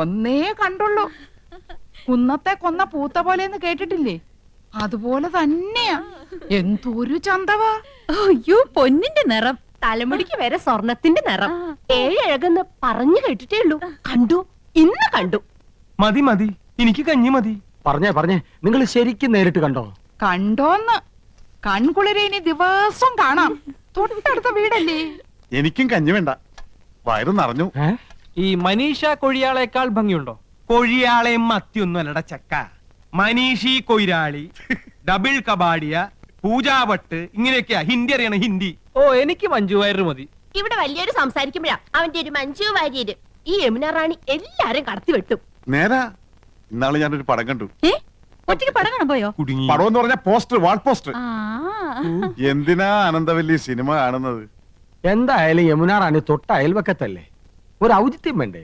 ഒന്നേ കണ്ടുള്ളൂ. കുന്നത്തെ കൊന്ന പൂത്ത പോലെന്ന് കേട്ടിട്ടില്ലേ? അതുപോലെ തന്നെയാ. എന്തൊരു ചന്തവാ. അയ്യോ, പൊന്നിന്റെ നിറം, തലമുടിക്ക് വരെ സ്വർണത്തിന്റെ നിറം. ഏഴഴകെന്ന് പറഞ്ഞു കേട്ടിട്ടേ ഉള്ളൂ. കണ്ടു, ഇന്ന് കണ്ടു. മതി മതി, എനിക്ക് കഞ്ഞി മതി. പറഞ്ഞേ നിങ്ങൾ ശരിക്കും നേരിട്ട് കണ്ടോ? കണ്ടോന്ന് കൺകുളിരെ ഇനി ദിവസം കാണാം. തൊട്ടടുത്ത വീടല്ലേ. എനിക്കും കഞ്ഞി വേണ്ട, വയറ് നിറഞ്ഞു. ഈ മനീഷ കൊഴിയാളേക്കാൾ ഭംഗിയുണ്ടോ? കൊഴിയാളെയും മത്തിയൊന്നും അല്ലട ചക്ക. മനീഷി കൊയിരാളി, ഡബിൾ കബാഡിയ, പൂജാവട്ട്, ഇങ്ങനെയൊക്കെയാ ഹിന്ദി അറിയണം, ഹിന്ദി. ഓ, എനിക്ക് മഞ്ജു വാര്യർ മതി. ഇവിടെ വലിയൊരു സംസാരിക്കുമ്പോഴാ അവന്റെ ഒരു മഞ്ജു വാര്യര്. ഈ യമുന റാണി എല്ലാരും കടത്തി വെട്ടും. നേരാ, ഇന്നാള് ഞാനൊരു പടം കണ്ടു. ഒറ്റയ്ക്ക് പടം കാണാൻ പോയോ? കുടുങ്ങി. പടം എന്ന് പറഞ്ഞ പോസ്റ്റർ, വാൾ പോസ്റ്റർ. എന്തിനാ ആനന്ദവല്ലി സിനിമ കാണുന്നത്? എന്തായാലും യമുന റാണി തൊട്ട അയൽവക്കത്തല്ലേ, ഒരു ഔചിത്യം വേണ്ടേ?